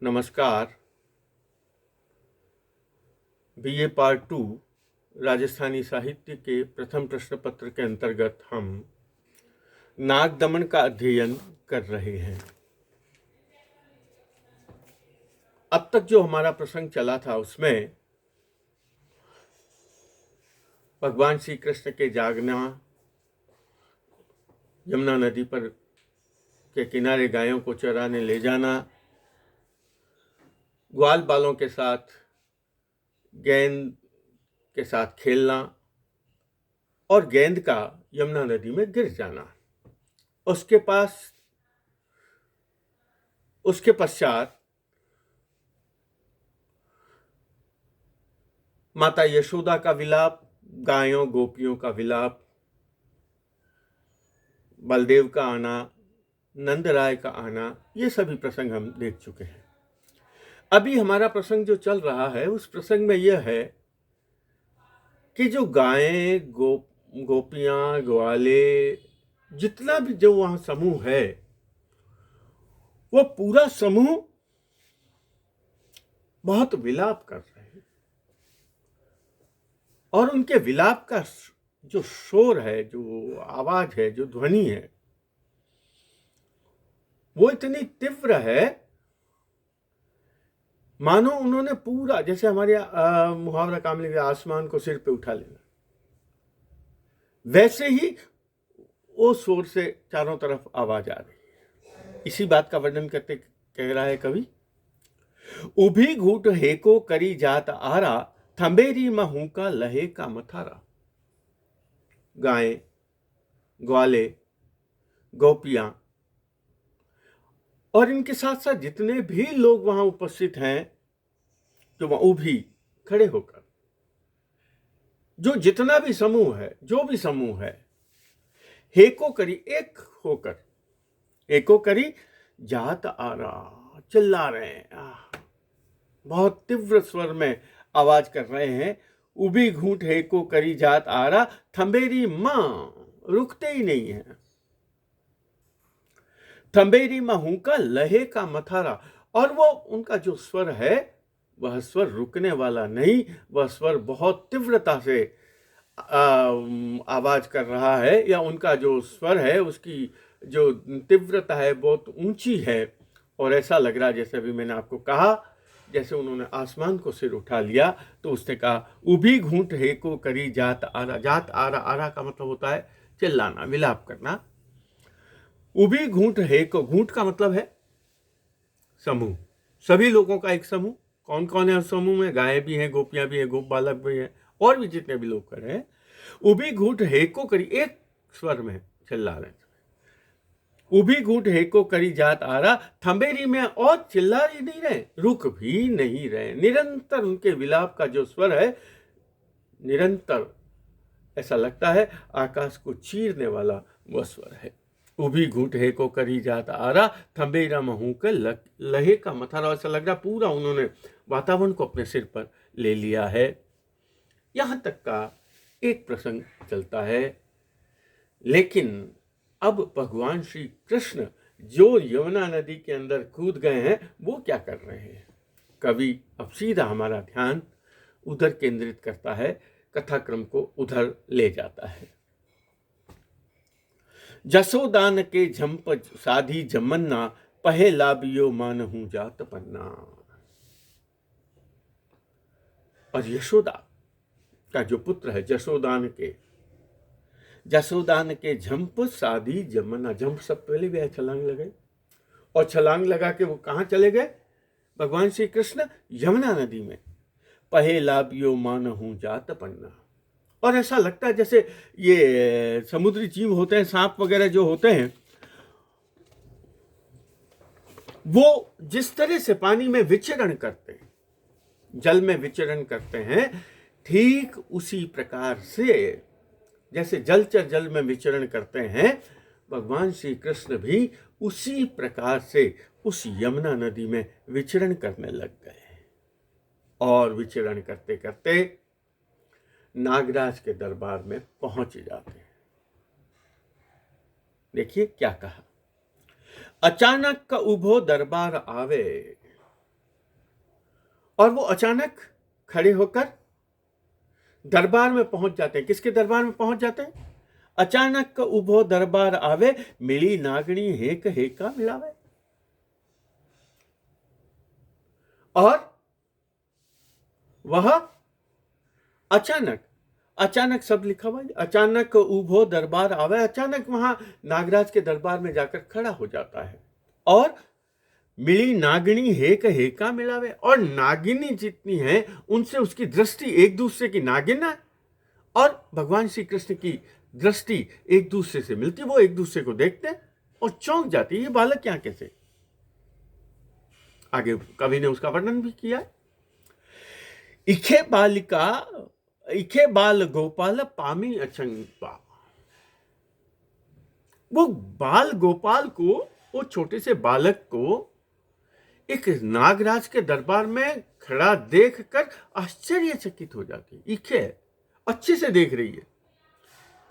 नमस्कार। BA part 2 Rajasthani साहित्य के प्रथम प्रश्न पत्र के अंतर्गत हम नाग दमन का अध्ययन कर रहे हैं। अब तक जो हमारा प्रसंग चला था उसमें भगवान श्री कृष्ण के जागना, यमुना नदी पर के किनारे गायों को चराने ले जाना, ग्वाल बालों के साथ गेंद के साथ खेलना और गेंद का यमुना नदी में गिर जाना। उसके पश्चात माता यशोदा का विलाप, गायों गोपियों का विलाप, बलदेव का आना, नंदराय का आना, ये सभी प्रसंग हम देख चुके हैं। अभी हमारा प्रसंग जो चल रहा है उस प्रसंग में यह है कि जो गायें, गोपियां, ग्वाले, जितना भी जो वहां समूह है, वो पूरा समूह बहुत विलाप कर रहे हैं और उनके विलाप का जो शोर है, जो आवाज है, जो ध्वनि है, वो इतनी तीव्र है मानो उन्होंने पूरा, जैसे हमारे मुहावरा काम लेके आसमान को सिर पे उठा लेना, वैसे ही वो शोर से चारों तरफ आवाज आ रही है। इसी बात का वर्णन करते कह रहा है कवि, उभी घूट हेको करी जात आरा, थंबेरी महू का लहे का मथारा। गायें, ग्वाले, गोपियां और इनके साथ साथ जितने भी लोग वहां उपस्थित हैं, जो वहां उभी खड़े होकर, जो जितना भी समूह है, जो भी समूह है, हेको करी, एक होकर, एको करी जात आरा, चिल्ला रहे हैं, बहुत तीव्र स्वर में आवाज कर रहे हैं। उभी घूंट हेको करी जात आरा, थंबेरी मां, रुकते ही नहीं है। थंबेरी महू का लहे का मथारा, और वो उनका जो स्वर है वह स्वर रुकने वाला नहीं, वह स्वर बहुत तीव्रता से आवाज कर रहा है, या उनका जो स्वर है उसकी जो तीव्रता है बहुत ऊंची है। और ऐसा लग रहा है, जैसे अभी मैंने आपको कहा, जैसे उन्होंने आसमान को सिर उठा लिया, तो उसने कहा उभी घूंट हेको करी जात आरा। जात आरा, आरा का मतलब होता है चिल्लाना, विलाप करना। उभी घूंट हेको, घूंट का मतलब है समूह, सभी लोगों का एक समूह। कौन कौन है उस समूह में? गाय भी हैं, गोपियां भी हैं, गोप बालक भी हैं, और भी जितने भी लोग कर रहे हैं। उभी घूंट हेको करी, एक स्वर में चिल्ला रहे हैं। उभी घूंट हेको करी जात आरा, थंबेरी में, और चिल्ला ही नहीं रहे, रुक भी नहीं रहे। निरंतर उनके विलाप का जो स्वर है, निरंतर ऐसा लगता है आकाश को चीरने वाला वह स्वर है। उभी घूंट हेको करी जात आरा, थंबेरा महू के लहे का मथारा। ऐसा लग रहा पूरा उन्होंने वातावरण को अपने सिर पर ले लिया है। यहां तक का एक प्रसंग चलता है, लेकिन अब भगवान श्री कृष्ण जो यमुना नदी के अंदर कूद गए हैं, वो क्या कर रहे हैं? कवि अब सीधा हमारा ध्यान उधर केंद्रित करता है, कथाक्रम को उधर ले जाता है। जसोदान के झंप साधी जमन्ना, पहे लाभियो मानहूं जात पन्ना। और यशोदा का जो पुत्र है, जसोदान के झंप साधी जमन्ना। झंप सब पहले भी छलांग लगाई, और छलांग लगा के वो कहां चले गए? भगवान श्री कृष्ण यमुना नदी में। पहे लाभियो मानहूं जात पन्ना। और ऐसा लगता है जैसे ये समुद्री जीव होते हैं, सांप वगैरह जो होते हैं, वो जिस तरह से पानी में विचरण करते हैं, जल में विचरण करते हैं, ठीक उसी प्रकार से जैसे जलचर जल में विचरण करते हैं, भगवान श्री कृष्ण भी उसी प्रकार से उस यमुना नदी में विचरण करने लग गए। और विचरण करते करते नागराज के दरबार में पहुंच जाते हैं। देखिए क्या कहा, अचानक का उभो दरबार आवे, और वो अचानक खड़े होकर दरबार में पहुंच जाते हैं। किसके दरबार में पहुंच जाते हैं? अचानक उभो दरबार आवे, मिली नागणी हेक हेका मिलावे। और वह अचानक, अचानक शब्द लिखा हुआ है, अचानक उभो दरबार आवे, अचानक वहां नागराज के दरबार में जाकर खड़ा हो जाता है। और मिली नागिनी हेक हेका मिलावे, और नागिनी जितनी है उनसे उसकी दृष्टि एक दूसरे की, नागिन है और भगवान श्री कृष्ण की दृष्टि एक दूसरे से मिलती, वो एक दूसरे को देखते हैं और चौंक जाती है, ये बालक यहाँ कैसे। आगे कवि ने उसका वर्णन भी किया है। इखे बालिका, इखे बाल गोपाल पामी अचंपा। वो बाल गोपाल को, वो छोटे से बालक को एक नागराज के दरबार में खड़ा देखकर आश्चर्यचकित हो जाती है। इखे अच्छे से देख रही है।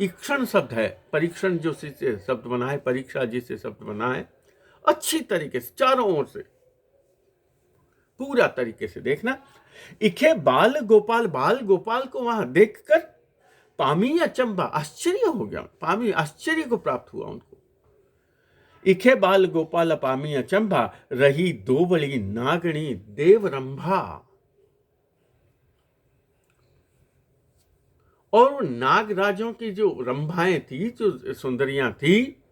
ईक्षण शब्द है, परीक्षण जो से शब्द बना है, परीक्षा जिससे शब्द बना है, अच्छी तरीके से चारों ओर से पूरा तरीके से देखना। इखे बाल गोपाल, बाल गोपाल को वहां देखकर पामी अचंभा, आश्चर्य हो गया, पामी आश्चर्य को प्राप्त हुआ उनको। इखे बाल गोपाल पामी अचंभा, रही दो बड़ी नागणी देवरंभा। और नागराजों की जो रंभाएं थी, जो सुंदरियां थी,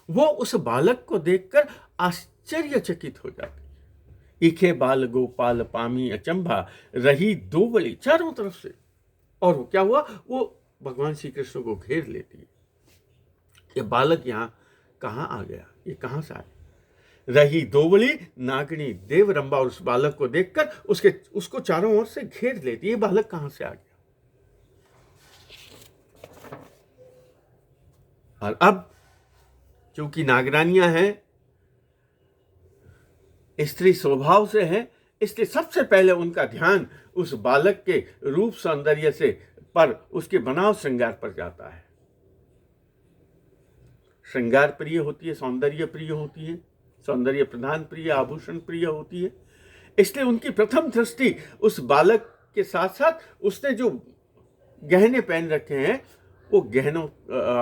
वो उस बालक को देखकर आश्चर्यचकित हो जाती। इखे बाल गोपाल पामी अचंभा, रही दो बड़ी, चारों तरफ से। और वो क्या हुआ, वो भगवान श्री कृष्ण को घेर लेती है। ये बालक यहाँ कहाँ आ गया, ये कहाँ से आया। रही दोवली नागनी देवरंबा, और उस बालक को देखकर उसको चारों ओर से घेर लेती है। ये बालक कहाँ से आ गया। और अब चूंकि नागरानियां हैं, स्त्री स्वभाव से हैं, इसलिए सबसे पहले उनका ध्यान उस बालक के रूप सौंदर्य से पर, उसके बनाव श्रृंगार पर जाता है। श्रृंगार प्रिय होती है, सौंदर्य प्रिय होती है, सौंदर्य प्रधान प्रिय, आभूषण प्रिय होती है। इसलिए उनकी प्रथम दृष्टि उस बालक के साथ साथ उसने जो गहने पहन रखे हैं, वो गहनों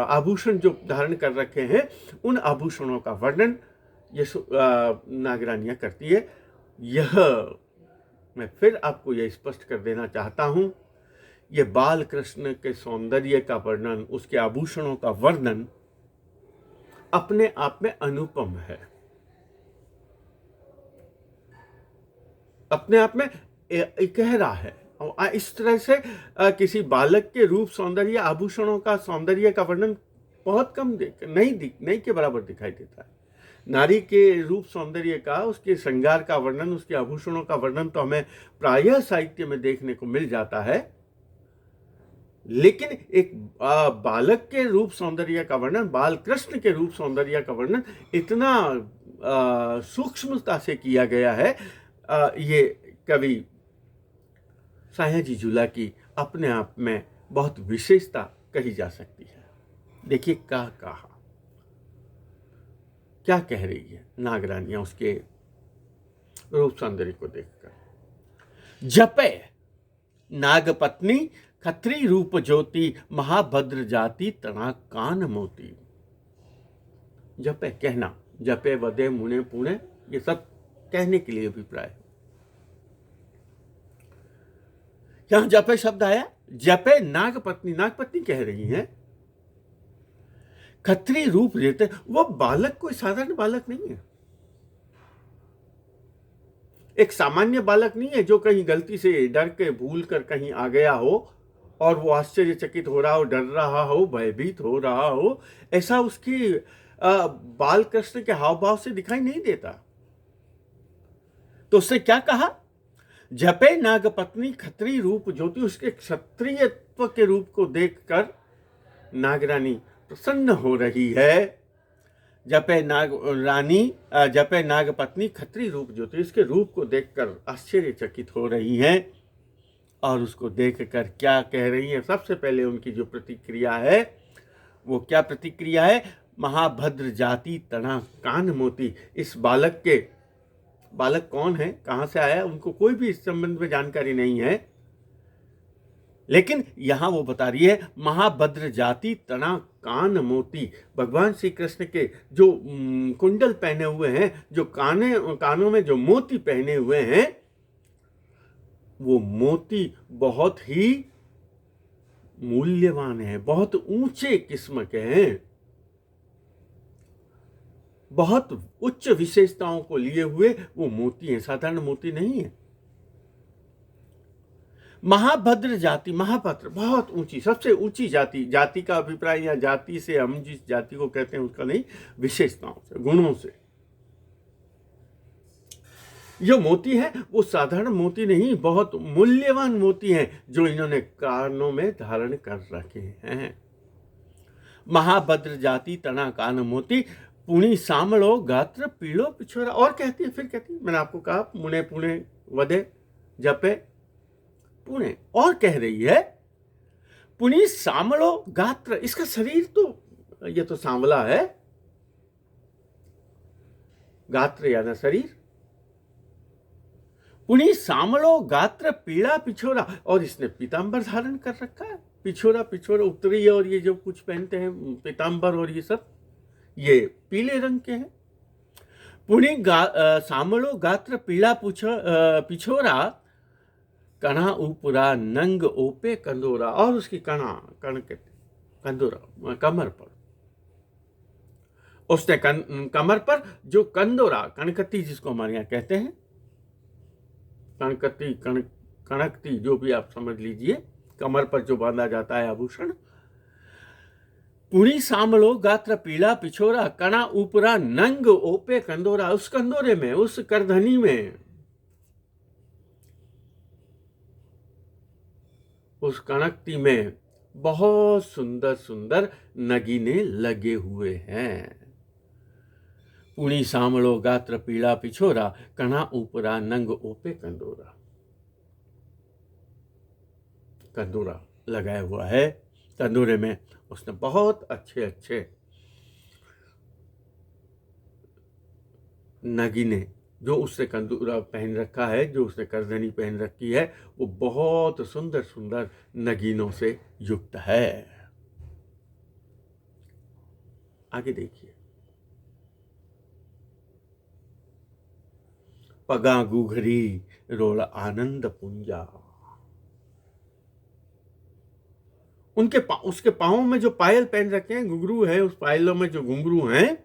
आभूषण जो धारण कर रखे हैं, उन आभूषणों का वर्णन ये नागरानियां करती है। यह मैं फिर आपको यह स्पष्ट कर देना चाहता हूं, यह बाल कृष्ण के सौंदर्य का वर्णन, उसके आभूषणों का वर्णन अपने आप में अनुपम है, अपने आप में गहरा है। और इस तरह से किसी बालक के रूप सौंदर्य, आभूषणों का सौंदर्य का वर्णन बहुत कम नहीं के बराबर दिखाई देता है। नारी के रूप सौंदर्य का, उसके श्रृंगार का वर्णन, उसके आभूषणों का वर्णन तो हमें प्रायः साहित्य में देखने को मिल जाता है, लेकिन एक बालक के रूप सौंदर्य का वर्णन, बाल कृष्ण के रूप सौंदर्य का वर्णन इतना सूक्ष्मता से किया गया है। ये कवि सयाजी जुला की अपने आप में बहुत विशेषता कही जा सकती है। देखिए कहा क्या कह रही है नागरानियां उसके रूप सौंदर्य को देखकर। जपे नागपत्नी खत्री रूप ज्योति, महाभद्र जाति तना कान मोती। जपे कहना, जपे वदे मुने पुणे, ये सब कहने के लिए अभिप्राय है। यहां जपे शब्द आया, जपे नागपत्नी, नागपत्नी कह रही हैं, खत्री रूप लेते। वो बालक कोई साधारण बालक नहीं है, एक सामान्य बालक नहीं है जो कहीं गलती से डर के भूल कर कहीं आ गया हो और वो आश्चर्यचकित हो रहा हो, डर रहा हो, भयभीत हो रहा हो। ऐसा उसकी बाल कृष्ण के हाव भाव से दिखाई नहीं देता। तो उसने क्या कहा, जपे नागपत्नी खत्री रूप ज्योति, उसके क्षत्रियत्व के रूप को देखकर नागरानी प्रसन्न हो रही है। जपे नागपत्नी खत्री रूप ज्योति, उसके रूप को देखकर आश्चर्यचकित हो रही हैं। और उसको देखकर क्या कह रही है, सबसे पहले उनकी जो प्रतिक्रिया है वो क्या प्रतिक्रिया है, महाभद्र जाति तना कान मोती। इस बालक के बालक कौन है, कहाँ से आया, उनको कोई भी इस संबंध में जानकारी नहीं है। लेकिन यहां वो बता रही है महाभद्र जाति तना कान मोती। भगवान श्री कृष्ण के जो कुंडल पहने हुए हैं, जो कानों में जो मोती पहने हुए हैं, वो मोती बहुत ही मूल्यवान है, बहुत ऊंचे किस्म के हैं, बहुत उच्च विशेषताओं को लिए हुए वो मोती हैं, साधारण मोती नहीं है। महाभद्र जाति, महाभद्र बहुत ऊंची, सबसे ऊंची जाति। जाति का अभिप्राय या जाति से हम जिस जाति को कहते हैं उसका नहीं, विशेषताओं से, गुणों से। जो मोती है वो साधारण मोती नहीं, बहुत मूल्यवान मोती हैं जो इन्होंने कानों में धारण कर रखे हैं। महाभद्र जाति तना कान मोती पुणी सामलो गात्र पीड़ो पिछोरा। और कहती है, फिर कहती है, मैंने आपको कहा मुने पुणे वधे जपे पुणे, और कह रही है पुनी सामलो गात्र। इसका शरीर तो ये तो सांवला है, गात्र यानी शरीर। पुनी सामलो गात्र पीड़ा पिछोरा, और इसने पीतांबर धारण कर रखा है। पिछोरा, पिछोरा उत्तरी और ये जो कुछ पहनते हैं पीतांबर और ये सब, ये पीले रंग के हैं। पुनी सामलो गात्र पीड़ा पिछोरा कणा ऊपरा नंग ओपे कंदोरा। और उसकी कंदोरा कमर पर, उसने कमर पर जो कंदोरा, कणकती जिसको हमारे यहाँ कहते हैं, कणकती कणकती जो भी आप समझ लीजिए, कमर पर जो बांधा जाता है आभूषण। पुणी सामलो गात्र पीला पिछोरा कणा ऊपरा नंग ओपे कंदोरा। उस कंदोरे में, उस करधनी में, उस कणकती में बहुत सुंदर सुंदर नगीने लगे हुए हैं। पुणी सामलो गात्र पीला पिछोरा कणा ऊपरा नंग ओपे कंदोरा। कंदोरा लगाया हुआ है, कंदोरे में उसने बहुत अच्छे अच्छे नगीने, जो उसने कंदूरा पहन रखा है, जो उसने करधनी पहन रखी है, वो बहुत सुंदर सुंदर नगीनों से युक्त है। आगे देखिए, पगा गुघरी रोल आनंद पुंजा। उसके पांवों में जो पायल पहन रखे हैं, घुंघरू है, उस पायलों में जो घुंघरू हैं,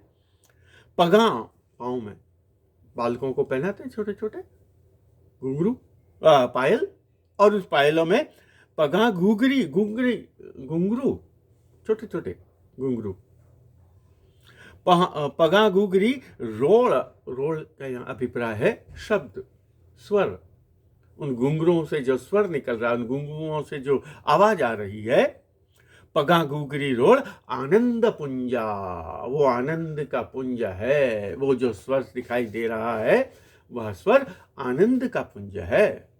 पगा पांव में बालकों को पहनाते हैं छोटे छोटे घुंघरू पायल, और उस पायलों में पगा घुघरी घुंघरू, छोटे छोटे घुंघरू। पगा घुघरी रोल, रोल का यहाँ अभिप्राय है शब्द, स्वर। उन घुंघरुओं से जो स्वर निकल रहा है, उन घुंघरुओं से जो आवाज आ रही है, पगा घुघरी रोल आनंद पुंजा। वो आनंद का पुंज है, वो जो स्वर दिखाई दे रहा है वह स्वर आनंद का पुंज है।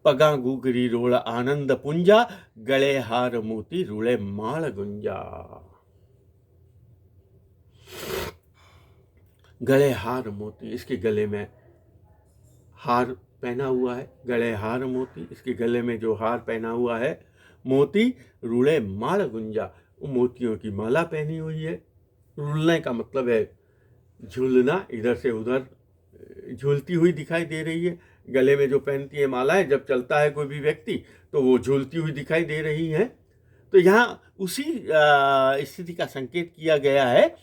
पगा घुघरी रोल आनंद पुंजा गले हार मोती रुले माल गुंजा। गले हार मोती, इसके गले में हार पहना हुआ है, गले हार मोती, इसके गले में जो हार पहना हुआ है मोती, रुले माल गुंजा, मोतियों की माला पहनी हुई है। रुलने का मतलब है झूलना, इधर से उधर झूलती हुई दिखाई दे रही है। गले में जो पहनती है मालाएं, जब चलता है कोई भी व्यक्ति तो वो झूलती हुई दिखाई दे रही है। तो यहाँ उसी स्थिति का संकेत किया गया है।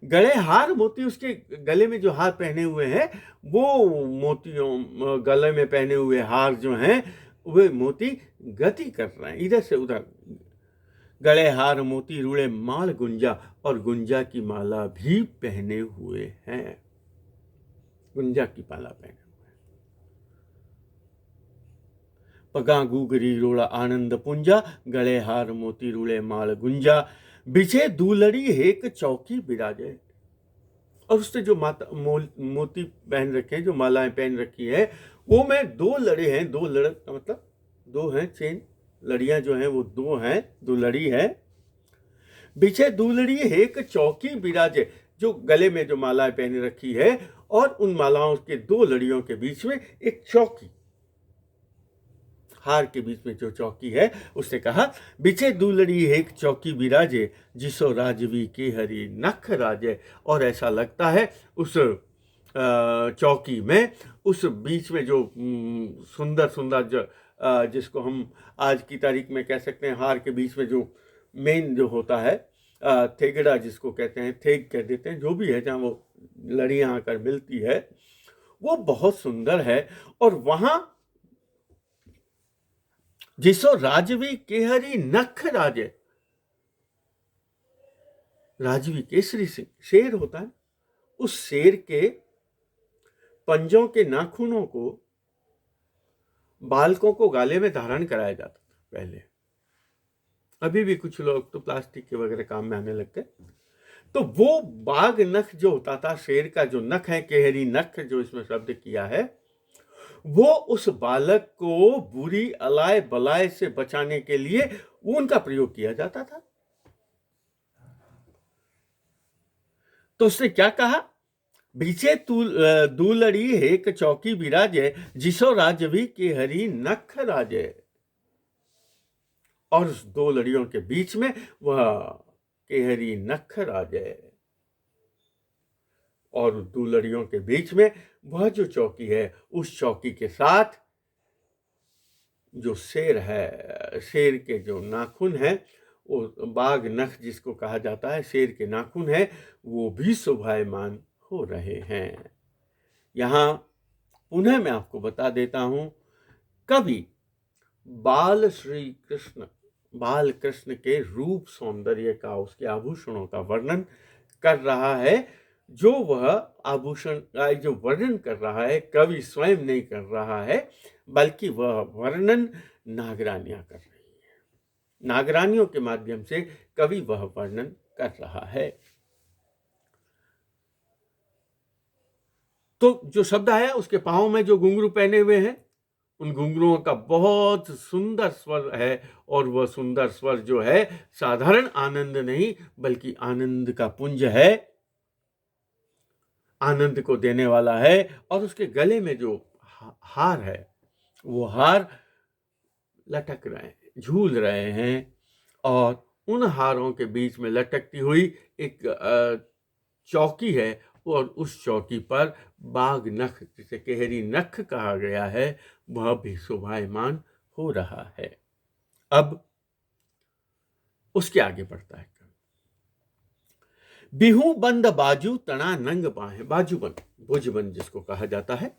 गले हार मोती, उसके गले में जो हार पहने हुए हैं, वो मोतियों, गले में पहने हुए हार जो हैं वे मोती गति कर रहे हैं इधर से उधर। गले हार मोती रुड़े माल गुंजा, और गुंजा की माला भी पहने हुए हैं, गुंजा की माला पहने हुए हैं। पगा घुघरी रोड़ा आनंद पुंजा गले हार मोती रुड़े माल गुंजा बिछे दूलड़ी हेक चौकी बिराजे। और उसने जो मोती पहन रखे हैं, जो मालाएं पहन रखी है, वो में दो लड़े हैं। दो लड़ का मतलब दो हैं, चेन लड़ियां जो हैं वो दो हैं, दो लड़ी है। बिछे दूलड़ी हेक चौकी बिराजे, जो गले में जो मालाएं पहने रखी है, और उन मालाओं के दो लड़ियों के बीच में एक चौकी, हार के बीच में जो चौकी है, उसने कहा, बिछे दूलड़ी एक चौकी बिराजे, जिसो राजवी के हरी नख राजे। और ऐसा लगता है उस चौकी में, उस बीच में जो सुंदर सुंदर जो जिसको हम आज की तारीख में कह सकते हैं, हार के बीच में जो मेन जो होता है, थेगड़ा जिसको कहते हैं, थेग कह देते हैं, जो भी है, जहाँ वो लड़ियाँ आकर मिलती है, वो बहुत सुंदर है। और वहां जिसो राजवी केहरी नख राजे, राजवी केसरी सिंह शेर होता है, उस शेर के पंजों के नाखूनों को बालकों को गाले में धारण कराया जाता था पहले। अभी भी कुछ लोग तो प्लास्टिक के वगैरह काम में आने लगते। तो वो बाघ नख जो होता था, शेर का जो नख है, केहरी नख जो इसमें शब्द किया है, वो उस बालक को बुरी अलाय बलाय से बचाने के लिए वो उनका प्रयोग किया जाता था। तो उसने क्या कहा, बीचे दूलड़ी एक चौकी बिराजे, जिसो राजवी के हरी नख राजे। और उस दो लड़ियों के बीच में वह केहरी नख राजे, और दो लड़ियों के बीच में वह जो चौकी है, उस चौकी के साथ जो शेर है, शेर के जो नाखून है, वो बाघ नख जिसको कहा जाता है, शेर के नाखून है, वो भी शोभायमान हो रहे हैं। यहां पुनः मैं आपको बता देता हूं, कवि बाल श्री कृष्ण, बाल कृष्ण के रूप सौंदर्य का, उसके आभूषणों का वर्णन कर रहा है। जो वह आभूषण जो वर्णन कर रहा है, कवि स्वयं नहीं कर रहा है, बल्कि वह वर्णन नागरानियां कर रही है। नागरानियों के माध्यम से कवि वह वर्णन कर रहा है। तो जो शब्द है, उसके पांव में जो घुंघरू पहने हुए हैं, उन घुंघरुओं का बहुत सुंदर स्वर है, और वह सुंदर स्वर जो है, साधारण आनंद नहीं, बल्कि आनंद का पुंज है, आनंद को देने वाला है। और उसके गले में जो हार है, वो हार लटक रहे हैं, झूल रहे हैं, और उन हारों के बीच में लटकती हुई एक चौकी है, और उस चौकी पर बाघ नख, जिसे केहरी नख कहा गया है, वह भी शोभायमान हो रहा है। अब उसके आगे बढ़ता है, बिहू बंद बाजू तना नंग बाहें, बाजूबंद, भुजबंद जिसको कहा जाता है,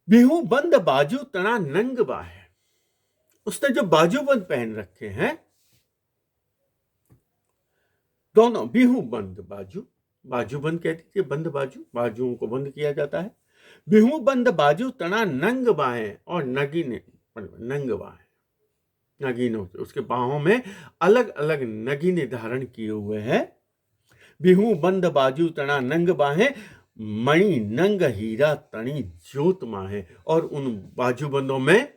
बिहू बंद बाजू तना नंग बाहें। उसने जो बाजूबंद पहन रखे हैं, दोनों, बिहू बंद बाजू, बाजूबंद कह दीजिए, बंद बाजू, बाजुओं को बंद किया जाता है, बिहू बंद बाजू तना नंग बाहें, और नगीने, नंग बाहें, नगीनों से, उसके बाहों में अलग अलग नगीने धारण किए हुए हैं। बिहू बंद बाजू तना नंग बाहें, मणि नंग हीरा तणी ज्योत माहे। और उन बाजूबंदों में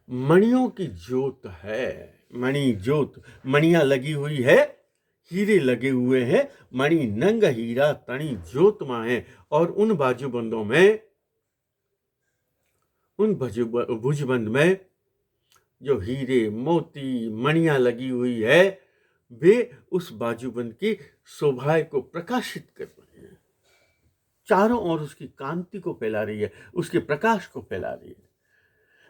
मणियों की ज्योत है, मणि ज्योत, मणियां लगी हुई है, हीरे लगे हुए हैं, मणि नंग हीरा तणी ज्योत माहे। और उन बाजूबंदों में, उन भुजबंद में जो हीरे मोती मणियां लगी हुई है, वे उस बाजूबंद की शोभा को प्रकाशित कर रही है, चारों ओर उसकी कांति को फैला रही है, उसके प्रकाश को फैला रही है।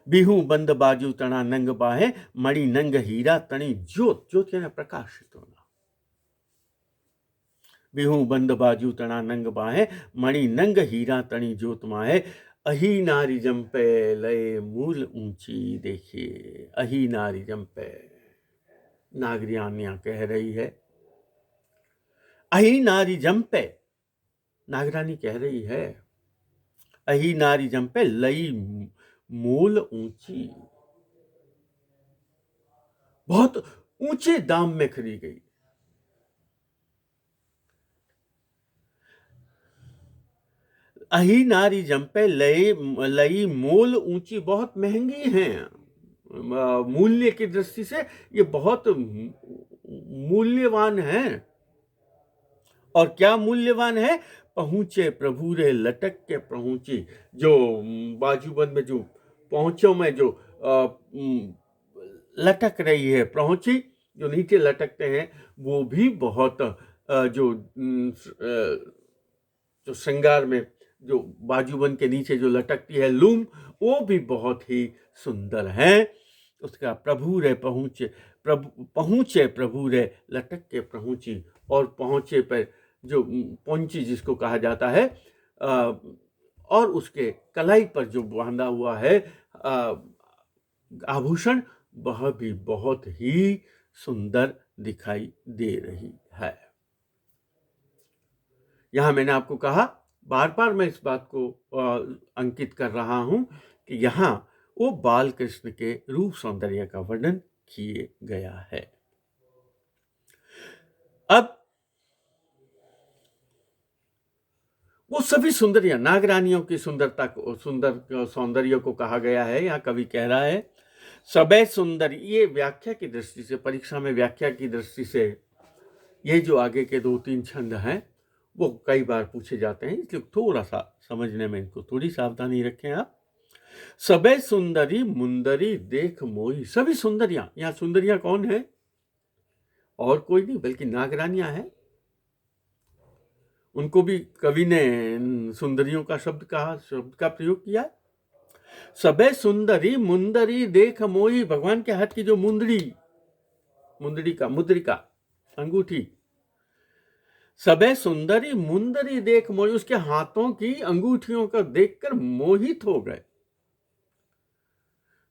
बिहू बंद बाजू तना नंग बाहे, मणि नंग हीरा तणी ज्योत, ज्योत यानी प्रकाशित होना। बिहू बंद बाजू तना नंग बाहे, मणि नंग हीरा तणी ज्योत माहे। अही नारी जंपे लय मूल ऊंची देखिए, अही नारी जंपे, नागरानियां कह रही है, अही नारी जंपे, नागरानी कह रही है, अही नारी जंपे लई मूल ऊंची, बहुत ऊंचे दाम में खरीदी गई। अही नारी जंपे लई मोल ऊंची, बहुत महंगी हैं, मूल्य की दृष्टि से ये बहुत मूल्यवान हैं। और क्या मूल्यवान है? पहुँचे प्रभु रे लटक के पहुँची, जो बाजूबंद में जो पहुँचों में जो लटक रही है, पहुँची जो नीचे लटकते हैं, वो भी बहुत जो श्रृंगार में जो बाजूबंद के नीचे जो लटकती है लूम, वो भी बहुत ही सुंदर है। उसका प्रभु रे पहुँचे प्रभु रे लटक के पहुँची, और पहुँचे पर जो पहुँची जिसको कहा जाता है, और उसके कलाई पर जो बांधा हुआ है आभूषण, वह भी बहुत ही सुंदर दिखाई दे रही है। यहाँ मैंने आपको कहा, बार बार मैं इस बात को अंकित कर रहा हूं कि यहाँ वो बाल कृष्ण के रूप सौंदर्य का वर्णन किए गया है। अब वो सभी सुंदरियां, नागरानियों की सुंदरता को, सुंदर सौंदर्य को कहा गया है। यहाँ कवि कह रहा है सबे सुंदर। ये व्याख्या की दृष्टि से, परीक्षा में व्याख्या की दृष्टि से, ये जो आगे के 2-3 छंद हैं वो कई बार पूछे जाते हैं, इसलिए थोड़ा सा समझने में इनको थोड़ी सावधानी रखें आप। सबे सुंदरी मुंदरी देख मोही। सभी सुंदरियां, यहाँ सुंदरियां कौन है? और कोई नहीं बल्कि नागरानियां हैं। उनको भी कवि ने सुंदरियों का शब्द का प्रयोग किया। सबे सुंदरी मुंदरी देख मोही। भगवान के हाथ की जो मुद्रिका अंगूठी, सबे सुंदरी मुंदरी देख मोही, उसके हाथों की अंगूठियों को देखकर मोहित हो गए।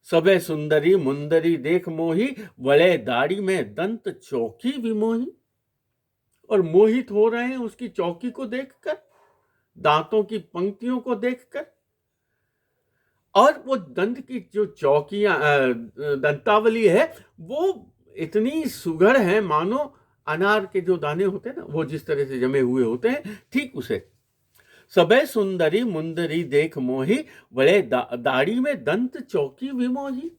सबे सुंदरी मुंदरी देख मोही, वले दाढ़ी में दंत चौकी विमोही। और मोहित हो रहे हैं उसकी चौकी को देखकर, दांतों की पंक्तियों को देखकर। और वो दंत की जो चौकियां, दंतावली है, वो इतनी सुघड़ है मानो अनार के जो दाने होते हैं ना, वो जिस तरह से जमे हुए होते हैं, ठीक उसे। सबे सुंदरी मुंदरी देख मोही, बड़े दाढ़ी में दंत चौकी विमोही।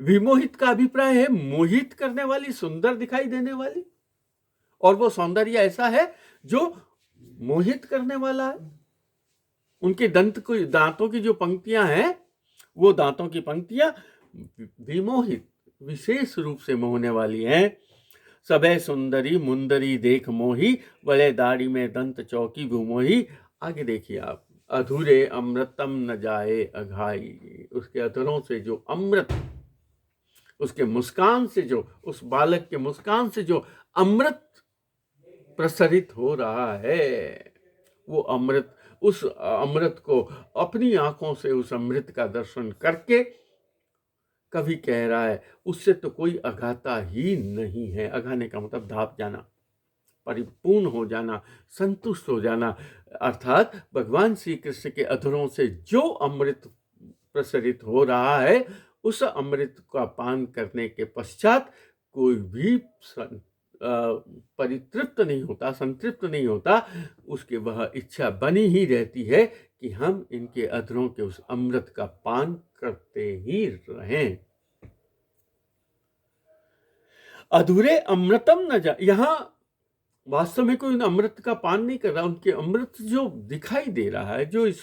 विमोहित का अभिप्राय है मोहित करने वाली, सुंदर दिखाई देने वाली। और वो सौंदर्य ऐसा है जो मोहित करने वाला है। उनके दांतों की जो पंक्तियां हैं, वो दांतों की पंक्तियां विमोहित, विशेष रूप से मोहने वाली हैं। सबे सुंदरी मुंदरी देख मोही, बड़े दाढ़ी में दंत चौकी विमोही। आगे देखिए आप, अधूरे अमृतम न जाए अघाई। उसके अधरों से जो अमृत, उसके मुस्कान से जो, उस बालक के मुस्कान से जो अमृत प्रसरित हो रहा है, वो अमृत, उस अमृत को अपनी आंखों से, उस अमृत का दर्शन करके कवि कह रहा है उससे तो कोई अघाता ही नहीं है। अघाने का मतलब धाप जाना, परिपूर्ण हो जाना, संतुष्ट हो जाना। अर्थात भगवान श्री कृष्ण के अधरों से जो अमृत प्रसरित हो रहा है, उस अमृत का पान करने के पश्चात कोई भी परितृप्त नहीं होता, संतृप्त नहीं होता। उसके वह इच्छा बनी ही रहती है कि हम इनके अधरों के उस अमृत का पान करते ही रहें। अधूरे अमृतम न जा, यहां वास्तव में कोई अमृत का पान नहीं कर रहा, उनके अमृत जो दिखाई दे रहा है, जो इस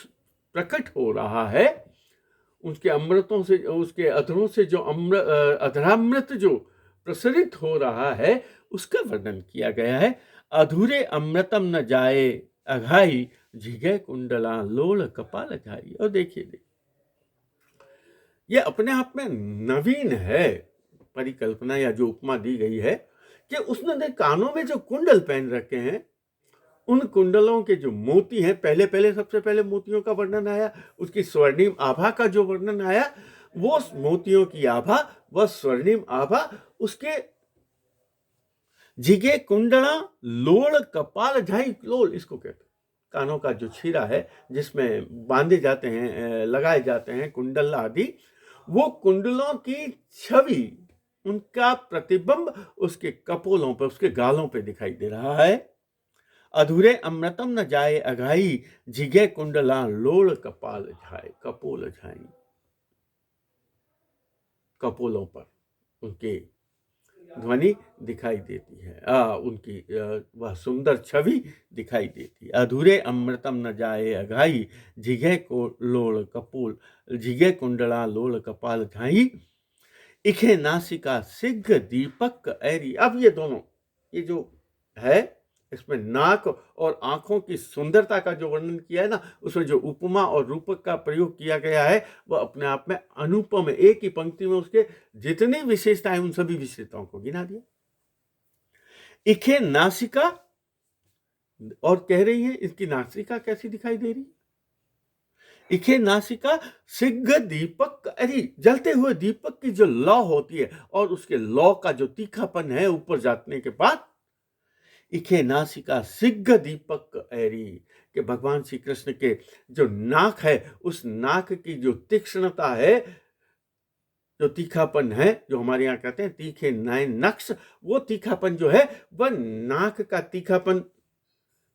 प्रकट हो रहा है, उसके अमृतों से, उसके अधरों से जो अधरामृत जो प्रसरित हो रहा है, उसका वर्णन किया गया है। अधूरे अमृतम न जाए अघाई, झिगे कुंडला लोल कपाल झाई। और देखिए, ये अपने आप में नवीन है परिकल्पना, या जो उपमा दी गई है कि उसने कानों में जो कुंडल पहन रखे हैं, उन कुंडलों के जो मोती हैं, सबसे पहले मोतियों का वर्णन आया, उसकी स्वर्णिम आभा का जो वर्णन आया, वो मोतियों की आभा, वह स्वर्णिम आभा, उसके झिगे कुंडला लोल कपाल झाई। लोल इसको कहते हैं, कानों का जो छीरा है जिसमें बांधे जाते हैं, लगाए जाते हैं कुंडल आदि, वो कुंडलों की छवि, उनका प्रतिबिंब उसके कपोलों पर, उसके गालों पे दिखाई दे रहा है। अधूरे अमृतम न जाए अघाई, झिगे कुंडला लोल कपाल झाई। कपोल झाई, कपोलों पर उनके ध्वनि दिखाई देती है, उनकी वह सुंदर छवि दिखाई देती है। अधूरे अमृतम न जाए अघाई, झिगे को लोल कपूल, झिगे कुंडला लोल कपाल झाई, इखे नासिका सिग्घ दीपक ऐरी। अब ये दोनों, ये जो है, इसमें नाक और आंखों की सुंदरता का जो वर्णन किया है ना, उसमें जो उपमा और रूपक का प्रयोग किया गया है वह अपने आप में अनुपम है। एक ही पंक्ति में उसके जितनी विशेषताएं, उन सभी विशेषताओं को गिना दिया। इखे नासिका, और कह रही है इसकी नासिका कैसी दिखाई दे रही है। इखे नासिका सिग्घ दीपक, अरे जलते हुए दीपक की जो लौ होती है और उसके लौ का जो तीखापन है ऊपर जाने के बाद, इखे नासिका सिग्घ दीपक ऐरी, कि भगवान श्री कृष्ण के जो नाक है, उस नाक की जो तीक्ष्णता है, जो तीखापन है, जो हमारे यहाँ कहते हैं तीखे नयन नक्श, वो तीखापन जो है वह नाक का तीखापन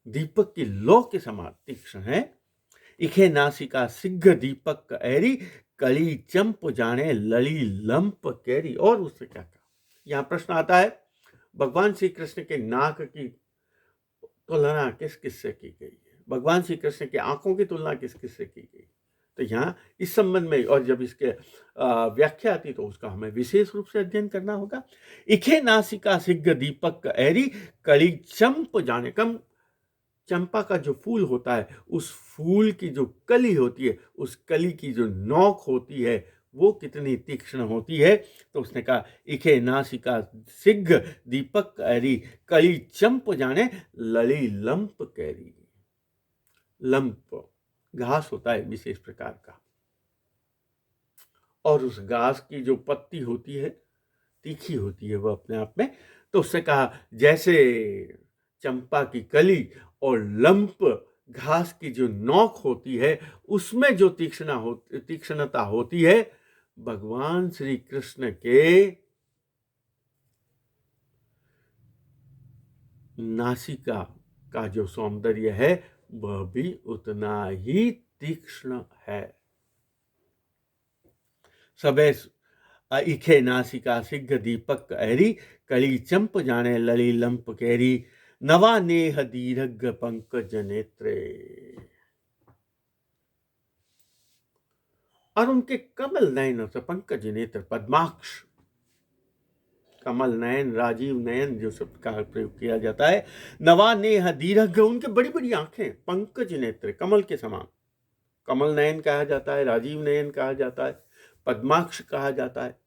दीपक की लौ के समान तीक्ष्ण है। इखे नासिका सिग्घ दीपक ऐरी, कली चंप जाने लली लंप कैरी। और उससे क्या कहा, यहां प्रश्न आता है, भगवान श्री कृष्ण के नाक की तुलना किस किस से की गई है, भगवान श्री कृष्ण की आंखों की तुलना किस किस से की गई। तो यहाँ इस संबंध में, और जब इसके व्याख्या आती तो उसका हमें विशेष रूप से अध्ययन करना होगा। इखे नासिका सिग्घ दीपक ऐरी, कली चंप जाने, कम चंपा का जो फूल होता है, उस फूल की जो कली होती है, उस कली की जो नोक होती है, वो कितनी तीक्ष्ण होती है। तो उसने कहा, इखे नासिका सिग्घ दीपक ऐरी, कली चंप जाने लली लंप कैरी। लंप घास होता है विशेष प्रकार का, और उस घास की जो पत्ती होती है तीखी होती है वह अपने आप में। तो उसने कहा, जैसे चंपा की कली और लंप घास की जो नोक होती है, उसमें जो तीक्ष्णता होती है, भगवान श्री कृष्ण के नासिका का जो सौंदर्य है वह भी उतना ही तीक्ष्ण है। सबे इखे नासिका सिग्घ दीपक ऐरी, कली चंप जाने लली लंप कैरी, नवा नेह दीर्घ पंकज नेत्रे। और उनके कमल नयन से, पंकज नेत्र पद्माक्ष, कमल नयन, राजीव नयन जो शब्द का प्रयोग किया जाता है। नवा नेह दीर्घ, उनके बड़ी बड़ी आंखें, पंकज नेत्र कमल के समान, कमल नयन कहा जाता है, राजीव नयन कहा जाता है, पद्माक्ष कहा जाता है।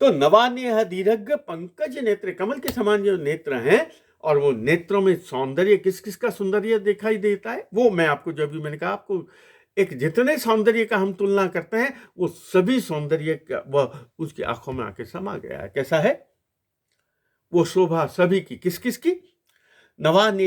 तो नवानेह दीर्घ पंकज नेत्र, कमल के समान जो नेत्र हैं, और वो नेत्रों में सौंदर्य, किस किस का सौंदर्य दिखाई देता है, वो मैं आपको, जो भी मैंने कहा आपको, एक जितने सौंदर्य का हम तुलना करते हैं, वो सभी सौंदर्य वह उसकी आंखों में आके समा गया है। कैसा है वो शोभा सभी की, किस किस की, नवानेह